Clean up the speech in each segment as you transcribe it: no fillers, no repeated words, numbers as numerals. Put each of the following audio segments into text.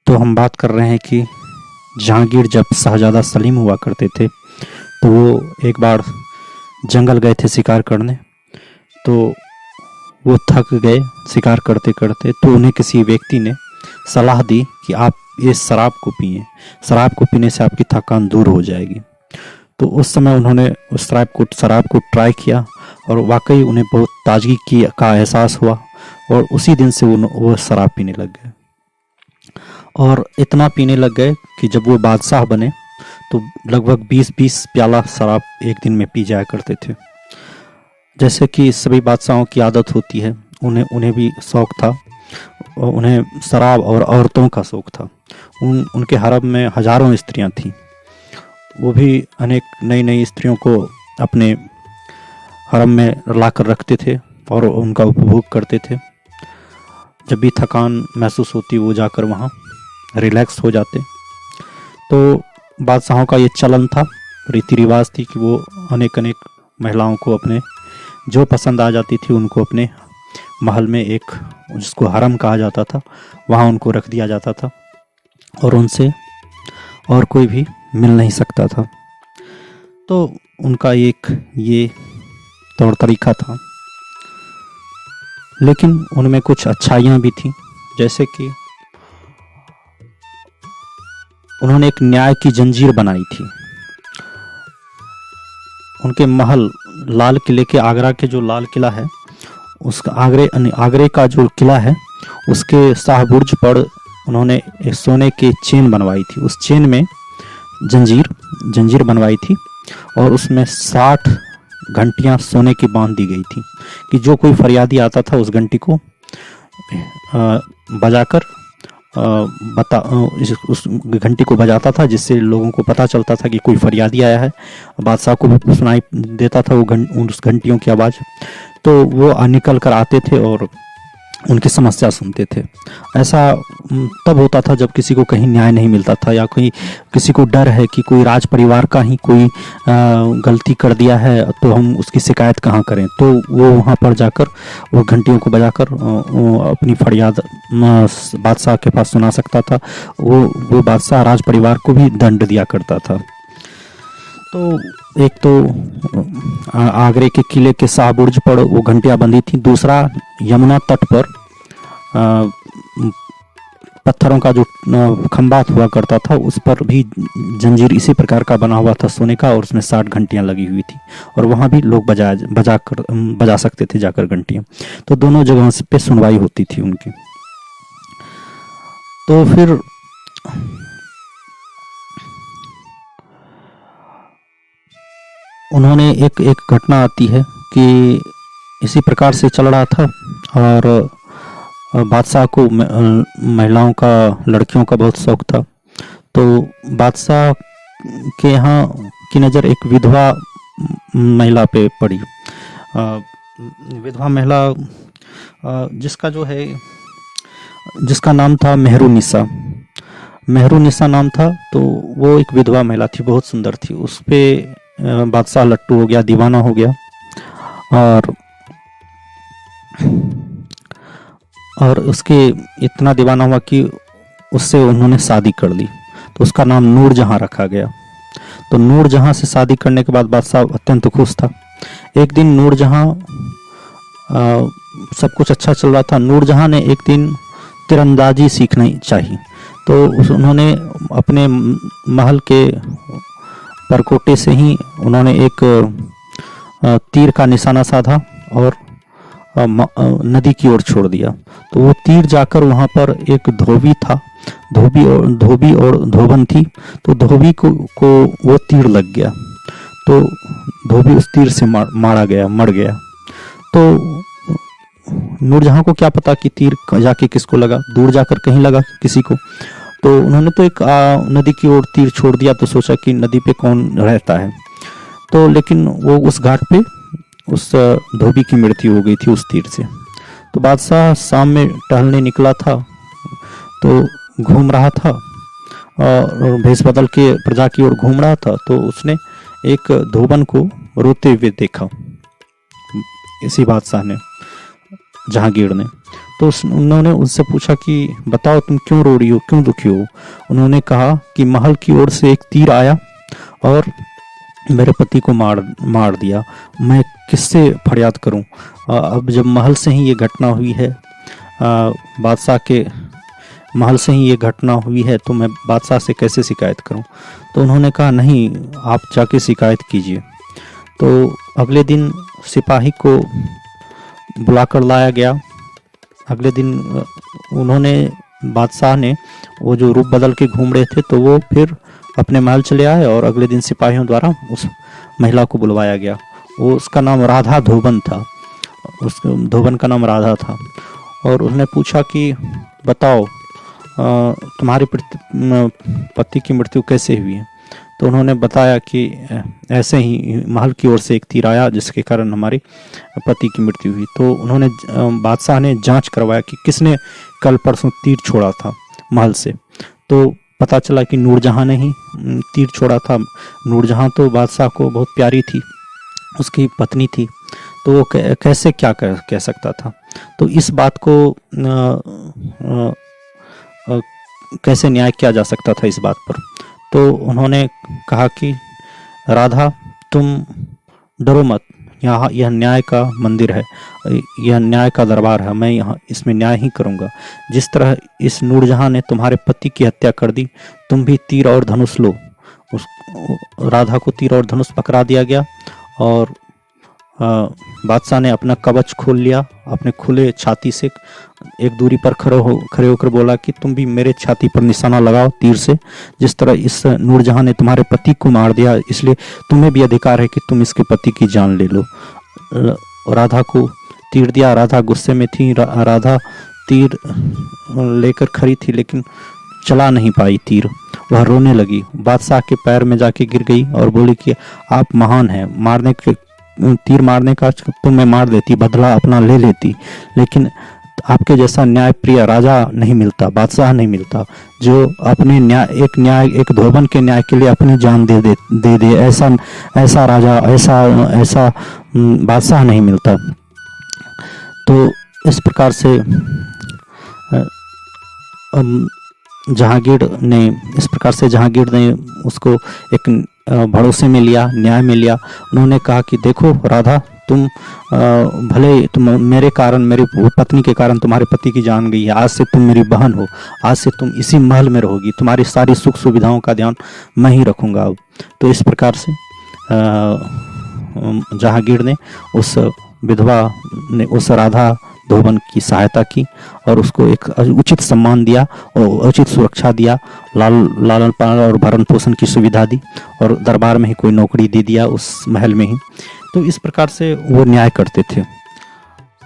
तो हम बात कर रहे हैं कि जहांगीर जब शहजादा सलीम हुआ करते थे तो वो एक बार जंगल गए थे शिकार करने। तो वो थक गए शिकार करते करते, तो उन्हें किसी व्यक्ति ने सलाह दी कि आप ये शराब को पिए, शराब को पीने से आपकी थकान दूर हो जाएगी। तो उस समय उन्होंने उस शराब को ट्राई किया और वाकई उन्हें बहुत ताजगी का एहसास हुआ और उसी दिन से वो शराब पीने लग गए और इतना पीने लग गए कि जब वो बादशाह बने तो लगभग 20-20 प्याला शराब एक दिन में पी जाया करते थे। जैसे कि सभी बादशाहों की आदत होती है, उन्हें भी शौक़ था, उन्हें शराब और औरतों का शौक़ था। उनके हरम में हजारों स्त्रियां थीं, वो भी अनेक नई नई स्त्रियों को अपने हरम में लाकर रखते थे और उनका उपभोग करते थे। जब भी थकान महसूस होती वो जाकर वहाँ रिलैक्स हो जाते। तो बादशाहों का ये चलन था, रीति रिवाज थी कि वो अनेक अनेक महिलाओं को अपने जो पसंद आ जाती थी उनको अपने महल में, एक जिसको हरम कहा जाता था, वहाँ उनको रख दिया जाता था और उनसे और कोई भी मिल नहीं सकता था। तो उनका एक ये तौर तरीका था, लेकिन उनमें कुछ अच्छाइयाँ भी थीं। जैसे कि उन्होंने एक न्याय की जंजीर बनाई थी। उनके महल लाल किले के, आगरा के जो लाल किला है उसका, आगरे का जो किला है उसके शाहबुर्ज पर उन्होंने एक सोने की चेन बनवाई थी। उस चेन में जंजीर बनवाई थी और उसमें 60 घंटियां सोने की बांध दी गई थी कि जो कोई फरियादी आता था उस घंटी को बजाकर उस घंटी को बजाता था, जिससे लोगों को पता चलता था कि कोई फरियादी आया है। बादशाह को भी सुनाई देता था उस घंटियों की आवाज़। तो वो निकल कर आते थे और उनकी समस्या सुनते थे। ऐसा तब होता था जब किसी को कहीं न्याय नहीं मिलता था या कोई किसी को डर है कि कोई राज परिवार का ही कोई गलती कर दिया है तो हम उसकी शिकायत कहाँ करें। तो वो वहाँ पर जाकर वो घंटियों को बजाकर अपनी फरियाद बादशाह के पास सुना सकता था। वो बादशाह राज परिवार को भी दंड दिया करता था। तो एक तो आगरे के किले के शाहबुर्ज पर वो घंटियां बंधी थी। दूसरा, यमुना तट पर पत्थरों का जो खंबा हुआ करता था उस पर भी जंजीर इसी प्रकार का बना हुआ था सोने का और उसमें 60 घंटियां लगी हुई थी और वहाँ भी लोग बजा सकते थे जाकर घंटियां। तो दोनों जगहों पे सुनवाई होती थी उनकी। तो फिर उन्होंने एक घटना आती है कि इसी प्रकार से चल रहा था और बादशाह को महिलाओं का, लड़कियों का बहुत शौक था। तो बादशाह के यहाँ की नज़र एक विधवा महिला पे पड़ी। विधवा महिला जिसका नाम था मेहरुनिसा नाम था। तो वो एक विधवा महिला थी, बहुत सुंदर थी। उस पे बादशाह लट्टू हो गया, दीवाना हो गया और उसके इतना दीवाना हुआ कि उससे उन्होंने शादी कर ली। तो उसका नाम नूरजहां रखा गया। तो नूरजहां से शादी करने के बाद बादशाह अत्यंत खुश था। एक दिन नूरजहां, सब कुछ अच्छा चल रहा था, नूरजहां ने एक दिन तीरंदाजी सीखनी चाहिए। तो उन्होंने अपने महल के परकोटे से ही उन्होंने एक तीर का निशाना साधा और नदी की ओर छोड़ दिया। तो वो तीर जाकर वहाँ पर एक धोबी था, धोबी और धोबन थी। तो धोबी को वो तीर लग गया। तो धोबी उस तीर से मर गया। तो नूरजहां को क्या पता कि तीर जाके किसको लगा, दूर जाकर कहीं लगा किसी को। तो उन्होंने तो एक नदी की ओर तीर छोड़ दिया। तो सोचा कि नदी पे कौन रहता है। तो लेकिन वो उस घाट पे उस धोबी की मृत्यु हो गई थी उस तीर से। तो बादशाह शाम में टहलने निकला था, तो घूम रहा था और भेष बदल के प्रजा की ओर घूम रहा था। तो उसने एक धोबन को रोते हुए देखा। इसी बादशाह ने जहांगीर ने। तो उन्होंने उससे पूछा कि बताओ तुम क्यों रो रही हो, क्यों दुखी हो। उन्होंने कहा कि महल की ओर से एक तीर आया और मेरे पति को मार मार दिया। मैं किससे फरियाद करूं? अब जब महल से ही ये घटना हुई है, बादशाह के महल से ही ये घटना हुई है, तो मैं बादशाह से कैसे शिकायत करूं? तो उन्होंने कहा नहीं, आप जाके शिकायत कीजिए। तो अगले दिन सिपाही को बुलाकर लाया गया। अगले दिन उन्होंने बादशाह ने वो जो रूप बदल के घूम रहे थे, तो वो फिर अपने महल चले आए और अगले दिन सिपाहियों द्वारा उस महिला को बुलवाया गया। वो उसका नाम राधा धोबन था, उस धोबन का नाम राधा था। और उसने पूछा कि बताओ तुम्हारे पति की मृत्यु कैसे हुई है? तो उन्होंने बताया कि ऐसे ही महल की ओर से एक तीर आया जिसके कारण हमारे पति की मृत्यु हुई। तो उन्होंने बादशाह ने जांच करवाया कि किसने कल परसों तीर छोड़ा था महल से। तो पता चला कि नूरजहां ने ही तीर छोड़ा था। नूरजहां तो बादशाह को बहुत प्यारी थी, उसकी पत्नी थी, तो वो कैसे क्या कह सकता था। तो इस बात को कैसे न्याय किया जा सकता था इस बात पर। तो उन्होंने कहा कि राधा तुम डरो मत, यहाँ यह न्याय का मंदिर है, यह न्याय का दरबार है, मैं यहाँ इसमें न्याय ही करूँगा। जिस तरह इस नूरजहां ने तुम्हारे पति की हत्या कर दी, तुम भी तीर और धनुष लो। उस राधा को तीर और धनुष पकड़ा दिया गया और बादशाह ने अपना कवच खोल लिया। अपने खुले छाती से एक दूरी पर खड़े होकर बोला कि तुम भी मेरे छाती पर निशाना लगाओ तीर से। जिस तरह इस नूरजहां ने तुम्हारे पति को मार दिया, इसलिए तुम्हें भी अधिकार है कि तुम इसके पति की जान ले लो। राधा को तीर दिया। राधा गुस्से में थी। राधा तीर लेकर खड़ी थी लेकिन चला नहीं पाई तीर। वह रोने लगी, बादशाह के पैर में जाके गिर गई और बोली कि आप महान हैं, मारने के तीर मारने का तो मैं मार देती, बदला अपना ले लेती, लेकिन आपके जैसा न्याय प्रिय राजा नहीं मिलता, बादशाह नहीं मिलता, जो अपने एक धोबन के न्याय के लिए अपनी जान दे ऐसा राजा, ऐसा बादशाह नहीं मिलता। तो इस प्रकार से जहांगीर ने उसको एक भरोसे में लिया, न्याय में लिया। उन्होंने कहा कि देखो राधा, तुम भले तुम मेरे कारण, मेरी पत्नी के कारण तुम्हारे पति की जान गई है, आज से तुम मेरी बहन हो, आज से तुम इसी महल में रहोगी, तुम्हारी सारी सुख सुविधाओं का ध्यान मैं ही रखूँगा अब। तो इस प्रकार से जहांगीर ने उस विधवा ने उस राधा धोबन की सहायता की और उसको एक उचित सम्मान दिया और उचित सुरक्षा दिया, लालन पालन और भरण पोषण की सुविधा दी और दरबार में ही कोई नौकरी दे दिया उस महल में ही। तो इस प्रकार से वो न्याय करते थे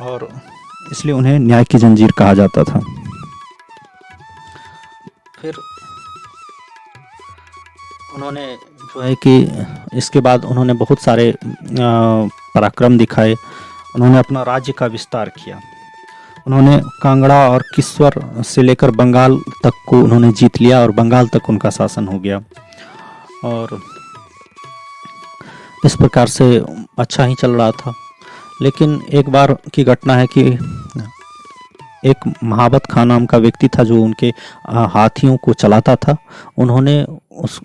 और इसलिए उन्हें न्याय की जंजीर कहा जाता था। फिर उन्होंने जो है कि इसके बाद उन्होंने बहुत सारे पराक्रम दिखाए। उन्होंने अपना राज्य का विस्तार किया। उन्होंने कांगड़ा और किश्वर से लेकर बंगाल तक को उन्होंने जीत लिया और बंगाल तक उनका शासन हो गया। और इस प्रकार से अच्छा ही चल रहा था। लेकिन एक बार की घटना है कि एक महाबत खान नाम का व्यक्ति था जो उनके हाथियों को चलाता था। उन्होंने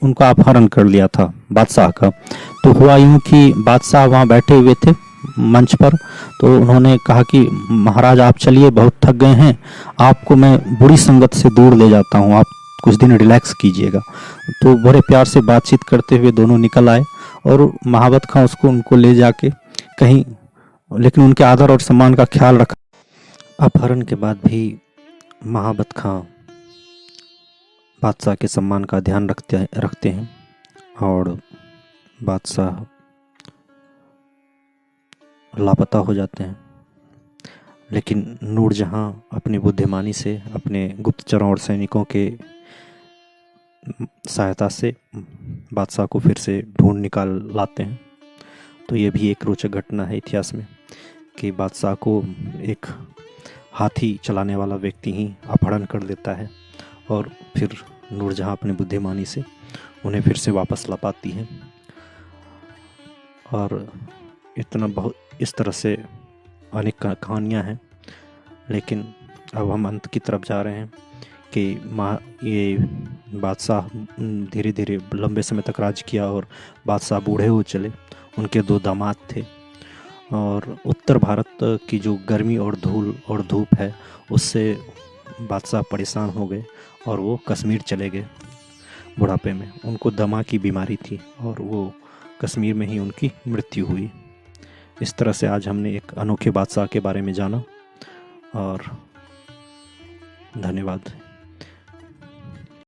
उनका अपहरण कर लिया था बादशाह का। तो हुआ यूं कि बादशाह वहाँ बैठे हुए थे मंच पर। तो उन्होंने कहा कि महाराज आप चलिए, बहुत थक गए हैं, आपको मैं बुरी संगत से दूर ले जाता हूँ, आप कुछ दिन रिलैक्स कीजिएगा। तो बड़े प्यार से बातचीत करते हुए दोनों निकल आए और महाबत खां उनको ले जाके कहीं, लेकिन उनके आदर और सम्मान का ख्याल रखा। अपहरण के बाद भी महाबत खां बादशाह के सम्मान का ध्यान रखते हैं और बादशाह लापता हो जाते हैं। लेकिन नूरजहां अपनी बुद्धिमानी से, अपने गुप्तचरों और सैनिकों के सहायता से बादशाह को फिर से ढूंढ निकाल लाते हैं। तो ये भी एक रोचक घटना है इतिहास में कि बादशाह को एक हाथी चलाने वाला व्यक्ति ही अपहरण कर लेता है और फिर नूरजहां अपनी बुद्धिमानी से उन्हें फिर से वापस ला पाती है। और इस तरह से अनेक कहानियाँ हैं लेकिन अब हम अंत की तरफ जा रहे हैं कि ये बादशाह धीरे धीरे लंबे समय तक राज किया और बादशाह बूढ़े हो चले। उनके 2 दामाद थे और उत्तर भारत की जो गर्मी और धूल और धूप है उससे बादशाह परेशान हो गए और वो कश्मीर चले गए बुढ़ापे में। उनको दमा की बीमारी थी और वो कश्मीर में ही उनकी मृत्यु हुई। इस तरह से आज हमने एक अनोखे बादशाह के बारे में जाना और धन्यवाद।